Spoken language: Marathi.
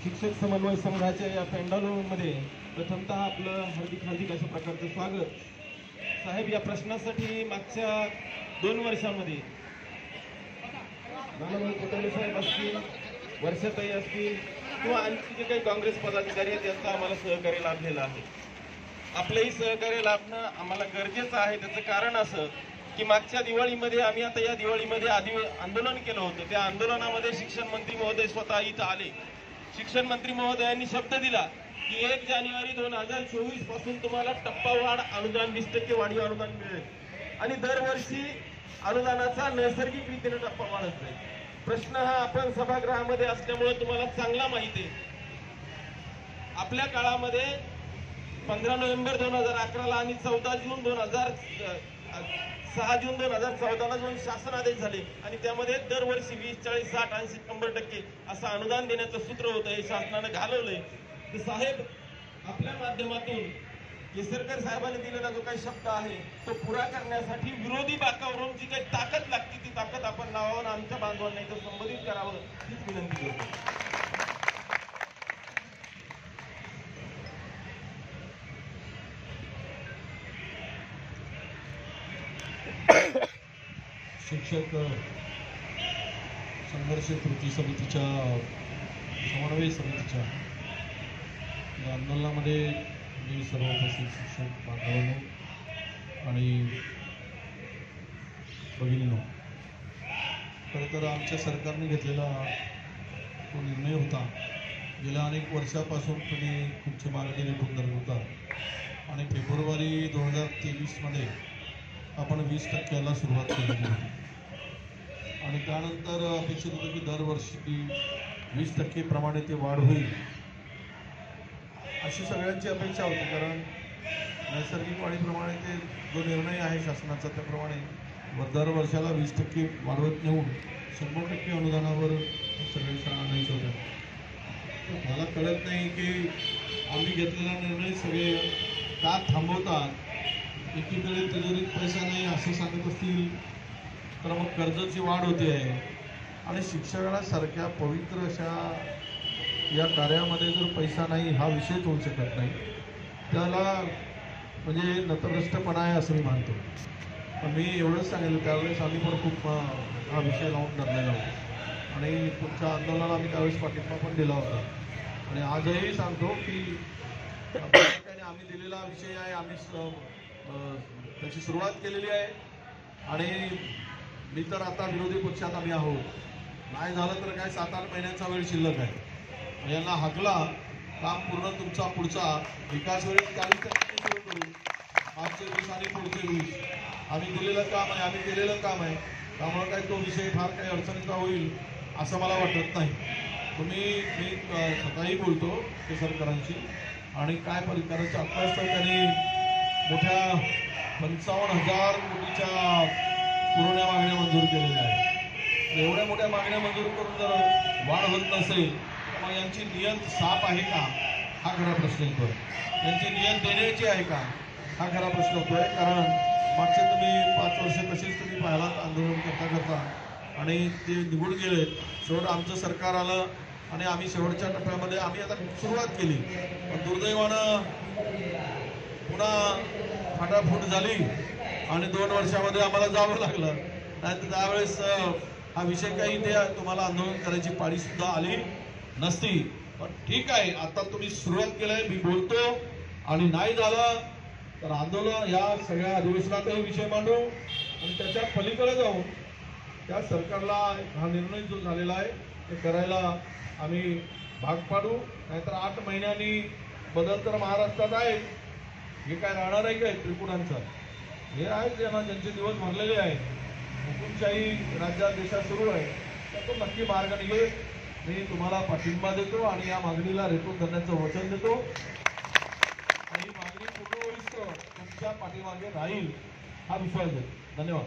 शिक्षक समन्वय संघाच्या या पेंडालूमध्ये प्रथमतः आपलं हार्दिक अशा प्रकारचं स्वागत. साहेब, या प्रश्नासाठी मागच्या 2 वर्षांमध्ये नानाभाऊ कोटंबे साहेब असतील, वर्षाताई असतील किंवा आणखी जे काही काँग्रेस पदाधिकारी आहेत त्यांचं आम्हाला सहकार्य लाभलेलं आहे. आपलंही सहकार्य लाभणं आम्हाला गरजेचं आहे. त्याचं कारण असं की मागच्या दिवाळीमध्ये आम्ही आता या दिवाळीमध्ये आंदोलन केलं होतं. त्या आंदोलनामध्ये शिक्षण मंत्री महोदय स्वतः इथं आले. शिक्षण मंत्री महोदयांनी शब्द दिला की 1 जानेवारी 2024 पासून तुम्हाला टप्पावाढ अनुदान 20% वाढीव अनुदान मिळेल आणि दरवर्षी अनुदानाचा नैसर्गिक रीतीने टप्पा वाढत जाईल. प्रश्न हा आपण सभागृहामध्ये असल्यामुळे तुम्हाला चांगला माहिती आहे. आपल्या काळामध्ये 15 नोव्हेंबर 2011 आणि 6 जून 2014 दोन शासन आदेश झाले आणि त्यामध्ये दरवर्षी 20, 40, 60, 80, 100% असं अनुदान देण्याचं सूत्र होतं. हे शासनानं घालवलंय. तर साहेब, आपल्या माध्यमातून केसरकर साहेबांनी दिलेला जो काही शब्द आहे तो पुरा करण्यासाठी विरोधी बाकावरून जी काही ताकद लागते ती ताकद आपण लावावं, आमच्या बांधवांना इथं संबोधित करावं हीच विनंती करतो. शिक्षक संघर्ष कृती समितीच्या समन्वय समितीच्या या आंदोलनामध्ये मी सर्व उपस्थित शिक्षक बांधवांनो आणि भगिनींनो, खरं तर आमच्या सरकारने घेतलेला तो निर्णय होता. गेल्या अनेक वर्षापासून तुम्ही तुमची मागणी रेटून धरत होता आणि फेब्रुवारी 2023मध्ये आपण 20%ला सुरुवात केलेली होती आणि त्यानंतर अपेक्षित होतं की दरवर्षी 20% प्रमाणे ते वाढ होईल अशी सगळ्यांची अपेक्षा होती. कारण नैसर्गिक वाढीप्रमाणे ते जो निर्णय आहे शासनाचा त्याप्रमाणे दर वर्षाला 20% वाढवत नेऊन 100% अनुदानावर सगळे शाळा आणायच्या होत्या. मला कळत नाही की आम्ही घेतलेला निर्णय सगळे का थांबवतात. एकीकडे तिजोरीत पैसा नाही असं सांगत असतील तर मग कर्जाची वाढ होते आहे आणि शिक्षणासारख्या पवित्र अशा या कार्यामध्ये जर पैसा नाही हा विषयच होऊ शकत नाही. त्याला म्हणजे नतभ्रष्टपणा आहे असं मी मानतो. पण मी एवढंच सांगेल, त्यावेळेस आम्ही पण खूप हा विषय लावून धरलेला होता आणि तुमच्या आंदोलनाला आम्ही त्यावेळेस पाठिंबा पण दिला होता आणि आजही सांगतो की आम्ही दिलेला विषय आहे. आम्ही त्याची सुरुवात केलेली आहे आणि मी तर आता विरोधी पक्षात आम्ही आहोत. नाही झालं तर काय 7-8 महिन्यांचा वेळ शिल्लक आहे. यांना हाकला, काम पूर्ण तुमचा पुढचा विकास वेळी 40% सुरू करू. मागचे 20 आणि पुढचे 20 आम्ही दिलेलं काम आहे, आम्ही केलेलं काम आहे. त्यामुळे काय तो विषय फार काही अडचणीचा होईल असं मला वाटत नाही. मी स्वतःही बोलतो केसरकरांशी आणि काय परिकाराच्या आत्ताच तर त्यांनी मोठ्या 55,000 कोटीच्या पुरवण्या मागण्या मंजूर केलेल्या आहेत. एवढ्या मोठ्या मागण्या मंजूर करून जर वाढ होत नसेल तर मग यांची नियत साफ आहे का हा खरा प्रश्न येतोय. यांची नियत देण्याची आहे का हा खरा प्रश्न होतोय. कारण मागचे तुम्ही 5 वर्ष तसेच तुम्ही पाहिलात आंदोलन करता आणि ते निघून गेले. शेवट आमचं सरकार आलं आणि आम्ही शेवटच्या टप्प्यामध्ये आम्ही आता सुरुवात केली. पण दुर्दैवानं पुन्हा फाटाफूट झाली आणि 2 वर्षामध्ये आम्हाला जावं लागलं. नाहीतर त्यावेळेस हा विषय काही इथे तुम्हाला आंदोलन करायची पाळी सुद्धा आली नसती. पण ठीक आहे, आता तुम्ही सुरुवात केलंय, मी बोलतो आणि नाही झालं तर आंदोलन या सगळ्या अधिवेशनातही विषय मांडू आणि त्याच्या पलीकडे जाऊन त्या सरकारला हा निर्णय जो झालेला आहे ते करायला आम्ही भाग पाडू. नाहीतर 8 महिन्यांनी बदल तर महाराष्ट्रात आहे. हे काय राहणार आहे काय त्रिपुरांचा? हे आहेत ज्यांचे दिवस भरलेले आहेत. हुकुमशाही राज्यात देशात सुरू आहे त्यातून नक्की मार्ग निघेल. मी तुम्हाला पाठिंबा देतो आणि या मागणीला रेटून धरण्याचं वचन देतो आणि ही मागणी पूर्ण होईस्तोवर तुमच्या पाठीमागे राहील हा विश्वास देतो. धन्यवाद.